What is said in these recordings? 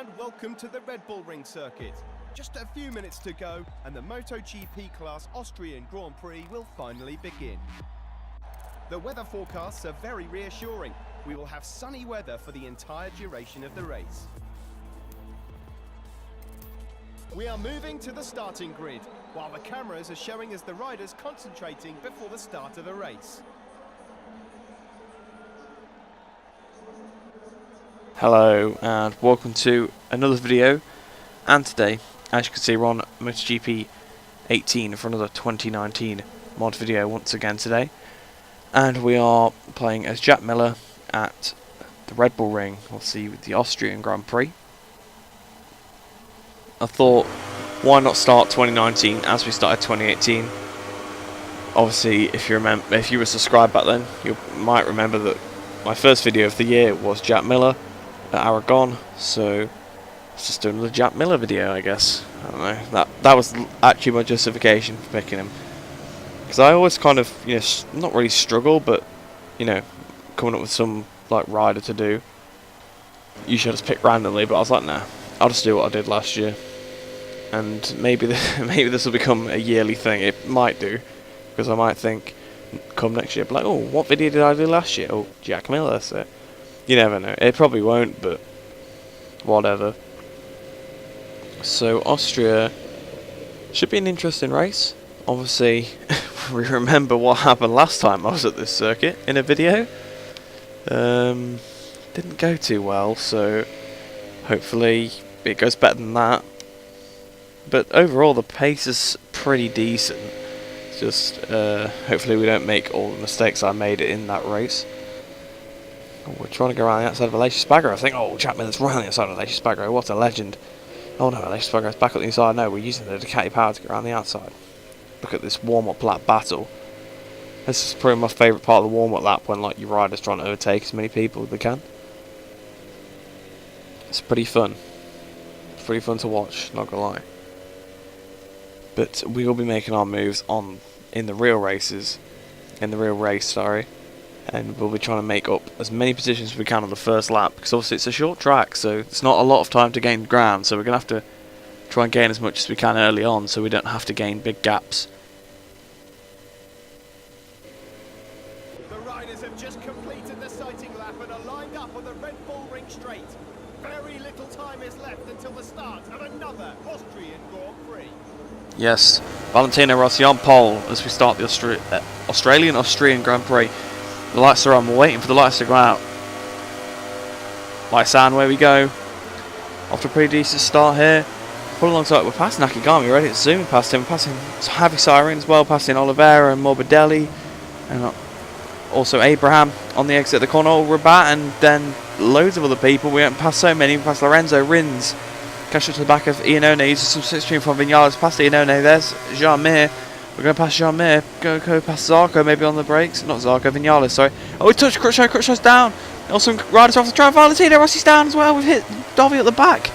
and welcome to the Red Bull Ring circuit. Just a few minutes to go and the Motogp class Austrian Grand Prix will finally begin. The weather forecasts are very reassuring. We will have sunny weather for the entire duration of the race. We are moving to the starting grid, while the cameras are showing us the riders concentrating before the start of the race. Hello and welcome to another video, and today, as you can see, we're on Motogp 18 for another 2019 mod video once again today, and we are playing as Jack Miller at the Red Bull Ring, obviously with the Austrian Grand Prix. I thought, why not start 2019 as we started 2018? Obviously, if you were subscribed back then, you might remember that my first video of the year was Jack Miller at Aragon, so let's just do another Jack Miller video, I guess. I don't know. That was actually my justification for picking him, because I always kind of, not really struggle, but coming up with some like rider to do. Usually I just pick randomly, but I was like, nah, I'll just do what I did last year, and maybe this will become a yearly thing. It might do, because I might think come next year, be like, oh, what video did I do last year? Oh, Jack Miller. So you never know. It probably won't, but whatever. So Austria should be an interesting race. Obviously, we remember what happened last time I was at this circuit in a video. Didn't go too well, so hopefully it goes better than that. But overall, the pace is pretty decent. Just hopefully we don't make all the mistakes I made in that race. Oh, we're trying to go around the outside of Aleix Spargo. I think, oh, Jack Miller's around the outside of Aleix Spargo. What a legend. Oh no, Aleix Spargo's back up the inside. No, we're using the Ducati power to go around the outside. Look at this warm-up lap battle. This is probably my favourite part of the warm-up lap, when like your riders trying to overtake as many people as they can. It's pretty fun. It's pretty fun to watch, not gonna lie. But we will be making our moves in the real race, sorry. And we'll be trying to make up as many positions as we can on the first lap, because obviously it's a short track, so it's not a lot of time to gain ground, so we're going to have to try and gain as much as we can early on, so we don't have to gain big gaps. The riders have just completed the sighting lap and are lined up on the Red Bull Ring straight. Very little time is left until the start of another Austrian Grand Prix. Yes, Valentino Rossi on pole as we start the Austrian Grand Prix. The lights are on, we're waiting for the lights to go out. Lights on, away we go. After a pretty decent start here. Pull alongside, we're passing Nakagami, ready to zoom past him. Passing Javi Siren as well, passing Oliveira and Morbidelli. And also Abraham on the exit of the corner. Rabat, and then loads of other people. We haven't passed so many. We passed Lorenzo, Rins. Catch up to the back of Iannone. Uses some slipstream from Vinales. Past Iannone, there's Jean-Mir. We're going to pass Jean-Mir, go past Zarco, maybe on the brakes. Not Zarco, Vinales, sorry. Oh, we touched Crutchlow, Crutchlow's down. Also, riders off the track. Valentino Rossi's down as well. We've hit Dovi at the back.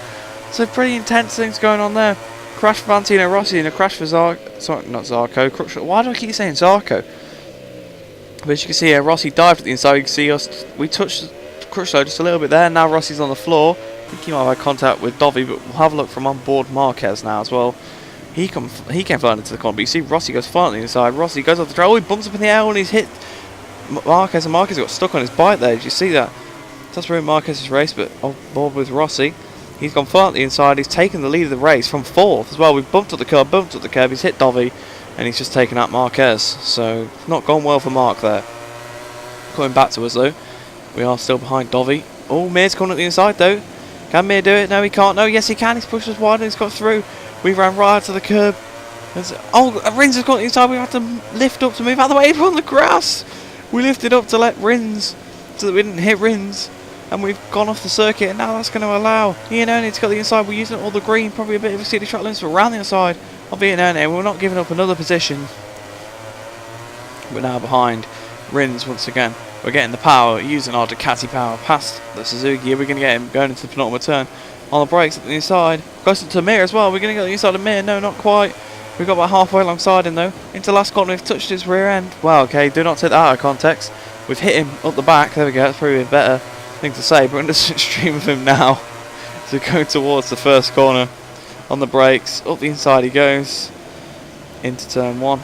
So, pretty intense things going on there. Crash for Valentino Rossi and a crash for Zarco. Sorry, not Zarco, Crutchlow. Why do I keep saying Zarco? But as you can see here, Rossi dived at the inside. You can see us. We touched Crutchlow just a little bit there. Now Rossi's on the floor. I think he might have had contact with Dovi, but we'll have a look from on board Marquez now as well. He came flying into the corner, but you see Rossi goes flying on the inside. Rossi goes off the trail. Oh, he bumps up in the air and he's hit Marquez, and Marquez got stuck on his bike there. Did you see that? That's ruined Marquez's race, but on board with Rossi. He's gone flying on the inside. He's taken the lead of the race from fourth as well. We've bumped up the curb, He's hit Dovi, and he's just taken out Marquez. So, not gone well for Mark there. Coming back to us though. We are still behind Dovi. Oh, Mir's coming at the inside though. Can Mir do it? No, he can't. No, yes, he can. He's pushed us wide and he's got through. We ran right to the curb. Oh, Rins has got inside. We had to lift up to move out of the way. We're on the grass. We lifted up to let Rins, so that we didn't hit Rins. And we've gone off the circuit, and now that's going to allow Iannone to go to the inside. We're using all the green, probably a bit of a city track limits, but around the inside of Iannone. We're not giving up another position. We're now behind Rins once again. We're getting the power, using our Ducati power past the Suzuki. We're going to get him going into the penultimate turn. On the brakes at the inside. Close to Mir as well. We're going to go to the inside of Mir. No, not quite. We got about halfway alongside him though. Into the last corner, we've touched his rear end. Wow, okay, do not take that out of context. We've hit him up the back. There we go, that's probably a better thing to say, but we're going to stream of him now. to go towards the first corner. On the brakes, up the inside he goes into turn 1.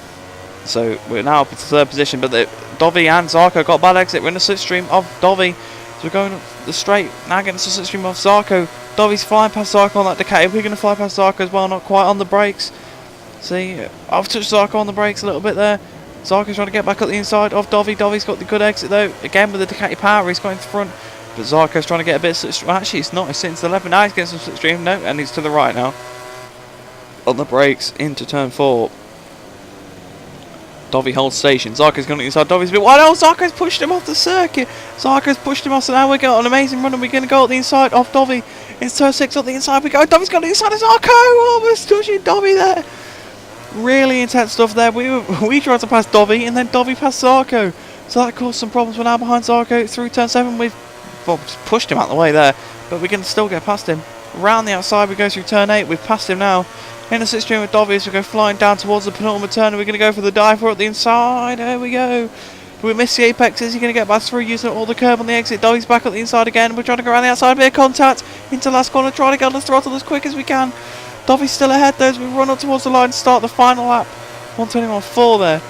So we're now up into third position, but Dovi and Zarco got bad exit. We're in the slipstream of Dovi, so we're going up the straight. Now getting to the slipstream of Zarco. Dovi's flying past Zarco on that Ducati. We're going to fly past Zarco as well, not quite on the brakes. See, I've touched Zarco on the brakes a little bit there. Zarco's trying to get back up the inside of Dovi. Dovi's got the good exit though. Again with the Ducati power, he's going to the front. But Zarco's trying to get a bit of slipstream. Well, actually, it's not. He's sitting to the left. Now he's getting some slipstream. No, and he's to the right now. On the brakes into turn 4. Dovi holds station. Zarco's going inside. Dovi's a bit wide. Oh, Zarco's pushed him off the circuit. Zarco's pushed him off. So now we've got an amazing run and we're going to go up the inside of Dovi. It's turn 6 up the inside. We go. Dovi's got the inside of Zarco. Almost touching Dovi there. Really intense stuff there. We tried to pass Dovi and then Dovi passed Zarco. So that caused some problems. We're now behind Zarco through turn 7. We've just pushed him out the way there. But we can still get past him. Round the outside we go through turn 8. We've passed him now. In the slipstream with Dovi as we go flying down towards the penultimate turn, and we're going to go for the dive for at the inside. There we go. We missed the apexes. You're going to get back through using all the curb on the exit. Dovi's back at the inside again. We're trying to go around the outside. Bit of contact into last corner. Trying to get on the throttle as quick as we can. Dovi's still ahead though as we run up towards the line to start the final lap. 1:21.4 there.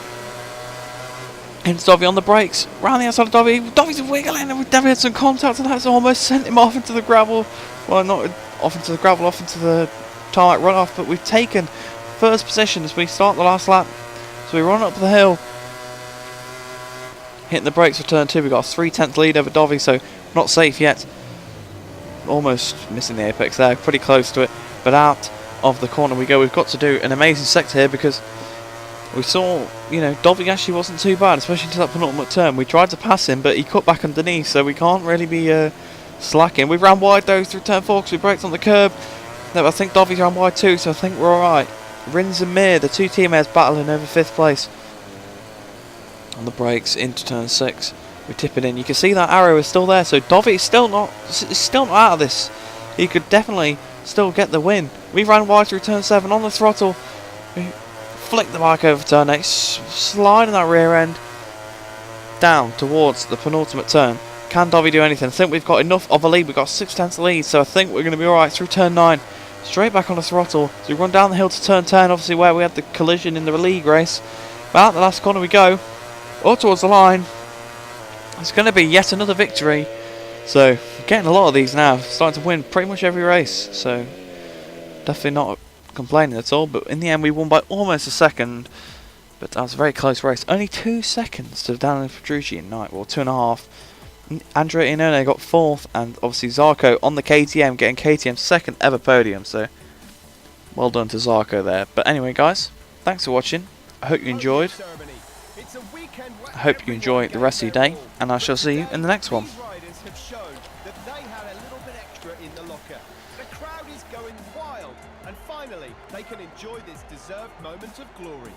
Into Dovi on the brakes. Round the outside of Dovi. Dovi's wiggling and we've never had some contact and that's almost sent him off into the gravel. Well, not off into the gravel, off into the tarmac runoff, but we've taken first position as we start the last lap. So we run up the hill, hitting the brakes for turn 2. We've got a 3/10 lead over Dovi, so not safe yet. Almost missing the apex there, pretty close to it, but out of the corner we go. We've got to do an amazing sector here because we saw, you know, Dovi actually wasn't too bad, especially to that penultimate turn. We tried to pass him, but he cut back underneath, so we can't really be slacking. We ran wide though through turn 4 because we braked on the curb. No, I think Dovi's ran wide too, so I think we're alright. Rins and Mir, the two teammates battling over 5th place. On the brakes into turn 6. We tip it in. You can see that arrow is still there, so Dovi is still not out of this. He could definitely still get the win. We ran wide through turn 7 on the throttle. We flicked the bike over turn 8, sliding that rear end down towards the penultimate turn. Can Dovi do anything? I think we've got enough of a lead. We've got 6/10 lead, so I think we're going to be alright through turn 9. Straight back on the throttle. So we run down the hill to turn 10, obviously where we had the collision in the league race. But out the last corner we go. All towards the line. It's going to be yet another victory. So, getting a lot of these now. Starting to win pretty much every race. So, definitely not complaining at all. But in the end we won by almost a second. But that was a very close race. Only 2 seconds to Daniel Petrucci in night. Well, 2.5. Andrea Iannone got 4th, and obviously Zarco on the KTM, getting KTM's 2nd ever podium, so well done to Zarco there. But anyway guys, thanks for watching. I hope you enjoyed. I hope you enjoy the rest of your day, and I shall see you in the next one. The crowd is going wild, and finally they can enjoy this deserved moment of glory.